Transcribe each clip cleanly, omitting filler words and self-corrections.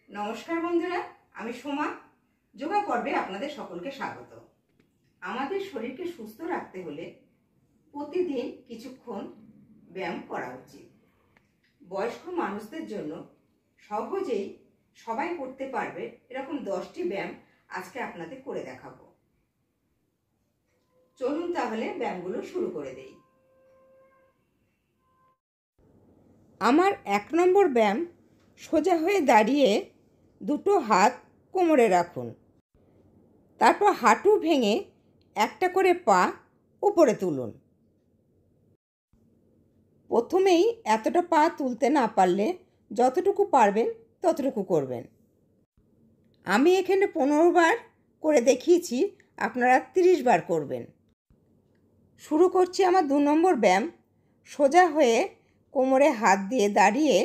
নমস্কার বন্ধুরা, আমি সোমা। যোগা পর্বে আপনাদের সকলকে স্বাগত। আমাদের শরীরকে সুস্থ রাখতে হলে প্রতিদিন কিছুক্ষণ ব্যায়াম করা উচিত। বয়স্ক মানুষদের জন্য সহজেই সবাই করতে পারবে এরকম 10টি ব্যায়াম আজকে আপনাদের করে দেখাবো। চলুন তাহলে ব্যায়ামগুলো শুরু করে দেই। আমার 1 নম্বর ব্যায়াম, সোজা হয়ে দাঁড়িয়ে দুটো হাত কোমরে রাখুন। তারপর হাঁটু ভেঙে একটা করে পা উপরে তুলুন। প্রথমেই এতটা পা তুলতে না পারলে যতটুকু পারবেন ততটুকু করবেন। আমি এখানে 15 বার করে দেখিয়েছি, আপনারা 30 বার করবেন। শুরু করছি আমার 2 নম্বর ব্যায়াম। সোজা হয়ে কোমরে হাত দিয়ে দাঁড়িয়ে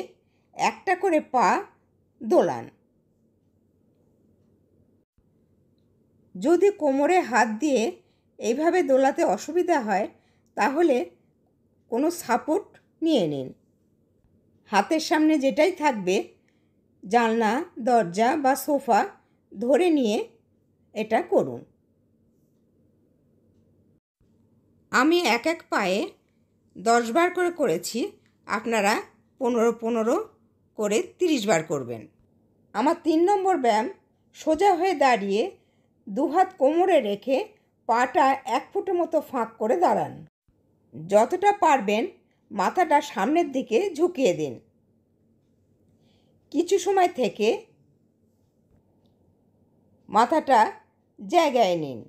একটা করে পা দোলান। যদি কোমরে হাত দিয়ে এইভাবে দোলাতে অসুবিধা হয় তাহলে কোনো সাপোর্ট নিয়ে নিন। হাতের সামনে যেটাই থাকবে, জানলা, দরজা বা সোফা, ধরে নিয়ে এটা করুন। আমি এক এক পায়ে 10 বার করে করেছি, আপনারা 15 করে 30 বার করবেন। আমার 3 নম্বর ব্যায়াম, সোজা হয়ে দাঁড়িয়ে দুহাত কোমরে রেখে পাটা 1 ফুট মতো ফাঁক করে দাঁড়ান। যতটা পারবেন মাথাটা সামনের দিকে ঝুঁকিয়ে দিন। কিছু সময় থেকে মাথাটা জায়গায় নিন।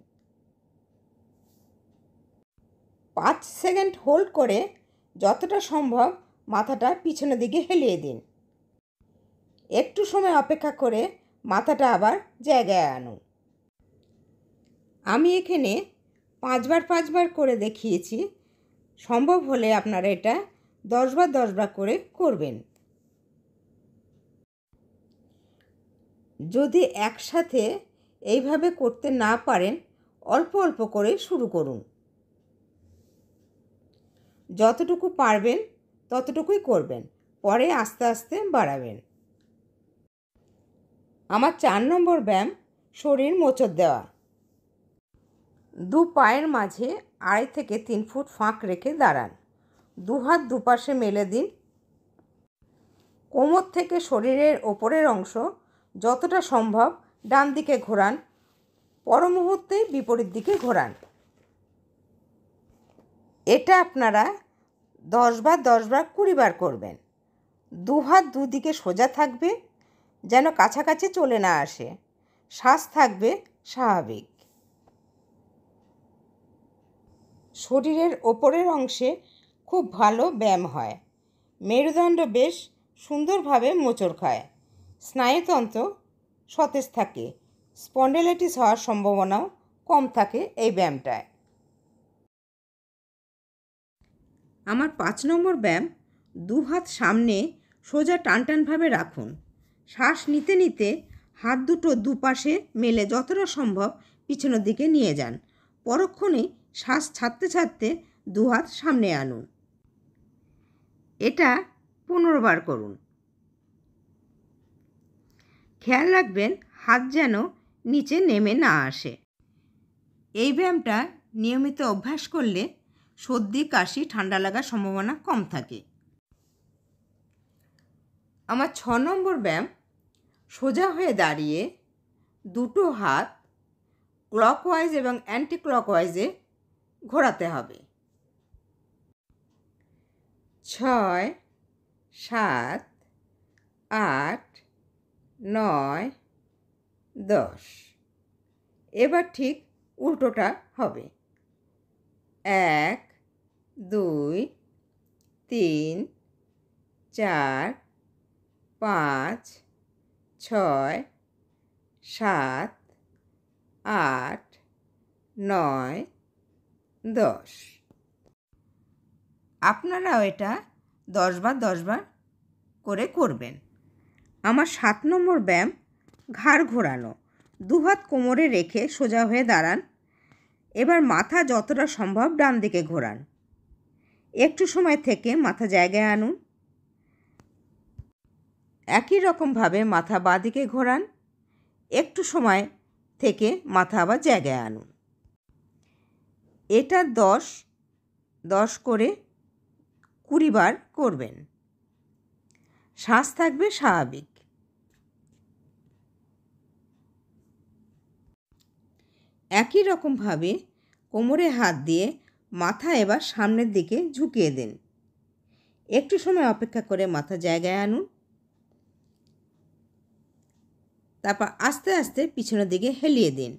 5 সেকেন্ড হোল্ড করে যতটা সম্ভব মাথাটা পিছনের দিকে হেলিয়ে দিন। একটু সময় অপেক্ষা করে মাথাটা আবার জায়গায় আনুন। আমি এখানে 5 বার করে দেখিয়েছি। সম্ভব হলে আপনারা এটা 10 বার করে করবেন। যদি একসাথে এইভাবে করতে না পারেন, অল্প অল্প করে শুরু করুন। যতটুকু পারবেন ততটুকুই করবেন, পরে আস্তে আস্তে বাড়াবেন। আমার 4 নম্বর ব্যায়াম, শরীর মোচড় দেওয়া। দু পায়ের মাঝে 2.5 থেকে 3 ফুট ফাঁক রেখে দাঁড়ান। দুহাত দুপাশে মেলে দিন। কোমর থেকে শরীরের ওপরের অংশ যতটা সম্ভব ডান দিকে ঘোরান, পর মুহূর্তেই বিপরীত দিকে ঘোরান। এটা আপনারা 10 বার 20 বার করবেন। দুহাত দুদিকে সোজা থাকবে, যেন কাছাকাছি চলে না আসে। শ্বাস থাকবে স্বাভাবিক। শরীরের ওপরের অংশে খুব ভালো ব্যায়াম হয়। মেরুদণ্ড বেশ সুন্দরভাবে মোচড় খায়। স্নায়ুতন্ত্র সতেজ থাকে। স্পন্ডিলাইটিস হওয়ার সম্ভাবনাও কম থাকে এই ব্যায়ামটায়। আমার 5 নম্বর ব্যায়াম, দুহাত সামনে সোজা টানটানভাবে রাখুন। শ্বাস নিতে নিতে হাত দুটো দুপাশে মেলে যতটা সম্ভব পিছনের দিকে নিয়ে যান। পরক্ষণে শ্বাস ছাড়তে ছাড়তে দুহাত সামনে আনুন। এটা 15 বার করুন। খেয়াল রাখবেন হাত যেন নিচে নেমে না আসে। এই ব্যায়ামটা নিয়মিত অভ্যাস করলে সর্দি, কাশি, ঠান্ডা লাগার সম্ভাবনা কম থাকে। আমার 6 নম্বর ব্যায়াম, সোজা হয়ে দাঁড়িয়ে দুটো হাত ক্লকওয়াইজ এবং অ্যান্টি ক্লকওয়াইজে ঘোরাতে হবে। 6, 7, 8, 9, 10। এবার ঠিক উল্টোটা হবে। 1, 2, 3, 4, 5, 6, 7, 8, 9, 10। আপনারাও এটা 10 বার করে করবেন। আমার 7 নম্বর ব্যায়াম, ঘাড় ঘোরানো। দুহাত কোমরে রেখে সোজা হয়ে দাঁড়ান। এবার মাথা যতটা সম্ভব ডান দিকে ঘোরান। একটু সময় থেকে মাথা জায়গায় আনুন। একই রকমভাবে মাথা বাঁদিকে ঘোরান, একটু সময় থেকে মাথা আবার জায়গায় আনুন। এটা 10 করে 20 বার করবেন। শ্বাস থাকবে স্বাভাবিক। একই রকমভাবে কোমরে হাত দিয়ে মাথা এবার সামনের দিকে ঝুঁকিয়ে দিন। একটু সময় অপেক্ষা করে মাথা জায়গায় আনুন। তারপর আস্তে আস্তে পিছনের দিকে হেলিয়ে দিন।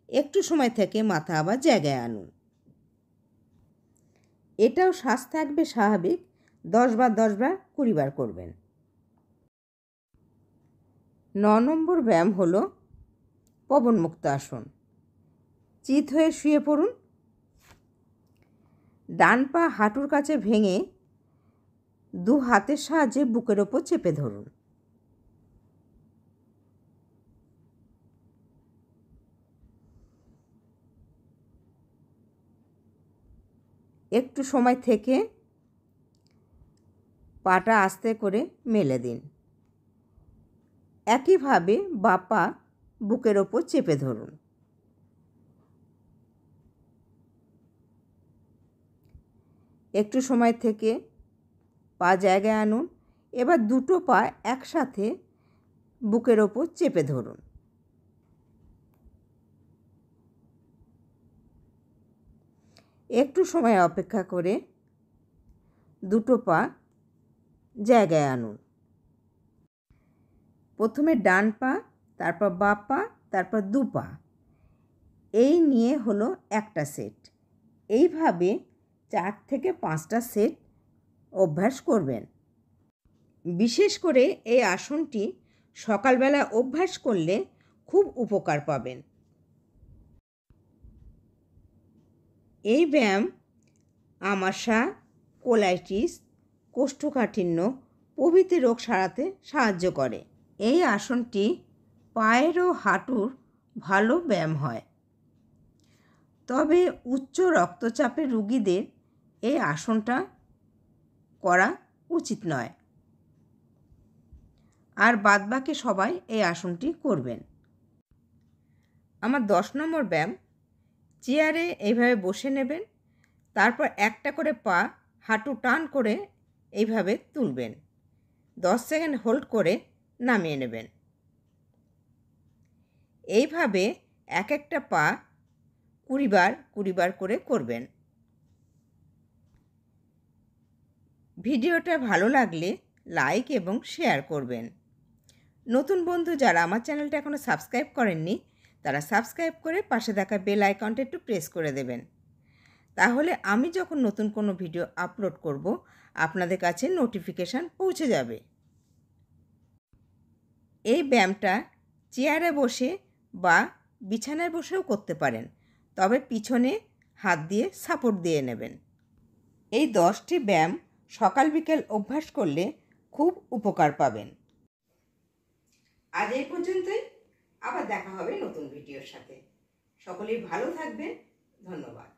একটু সময় থেকে মাথা আবার জায়গায় আনুন। এটাও শ্বাস থাকবে স্বাভাবিক। 10 বার 20 বার করবেন। 9 নম্বর ব্যায়াম হলো পবনমুক্ত আসন। চিত হয়ে শুয়ে পড়ুন। ডান পা হাঁটুর কাছে ভেঙে 2 হাতের সাহায্যে বুকের ওপর চেপে ধরুন। একটু সময় থেকে পাটা আস্তে করে মেলে দিন। একইভাবে বাঁ পা বুকের ওপর চেপে ধরুন। একটু সময় থেকে পা জায়গায় আনুন। এবার দুটো পা একসাথে বুকের ওপর চেপে ধরুন। একটু সময় অপেক্ষা করে দুটো পা জায়গায় আনুন। প্রথমে ডান পা, তারপর বাঁ পা, তারপর 2 পা। এই নিয়ে হলো একটা সেট। এইভাবে 4 থেকে 5টা সেট অভ্যাস করবেন। বিশেষ করে এই আসনটি সকালবেলা অভ্যাস করলে খুব উপকার পাবেন। এই ব্যায়াম আমাশা, কোলাইটিস, কোষ্ঠকাঠিন্য প্রভৃতি রোগ সারাতে সাহায্য করে। এই আসনটি পায়ের ও হাঁটুর ভালো ব্যায়াম হয়। তবে উচ্চ রক্তচাপের রোগীদের এই আসনটা করা উচিত নয়। আর বাদবাকি সবাই এই আসনটি করবেন। আমার 10 নম্বর ব্যায়াম, চেয়ারে এইভাবে বসে নেবেন। তারপর একটা করে পা হাঁটু টান করে এইভাবে তুলবেন। 10 সেকেন্ড হোল্ড করে নামিয়ে নেবেন। এইভাবে এক একটা পা 20 বার করে করবেন। ভিডিওটা ভালো লাগলে লাইক এবং শেয়ার করবেন। নতুন বন্ধু যারা আমার চ্যানেলটা এখনও সাবস্ক্রাইব করেননি তারা সাবস্ক্রাইব করে পাশে থাকা বেল আইকনটা একটু প্রেস করে দেবেন। তাহলে আমি যখন নতুন কোনো ভিডিও আপলোড করব আপনাদের কাছে নোটিফিকেশান পৌঁছে যাবে। এই ব্যায়ামটা চেয়ারে বসে বা বিছানায় বসেও করতে পারেন, তবে পিছনে হাত দিয়ে সাপোর্ট দিয়ে নেবেন। এই 10টি ব্যায়াম সকাল বিকেল অভ্যাস করলে খুব উপকার পাবেন। আজ এই পর্যন্তই। আবার দেখা হবে নতুন ভিডিওর সাথে। সকলেই ভালো থাকবেন। ধন্যবাদ।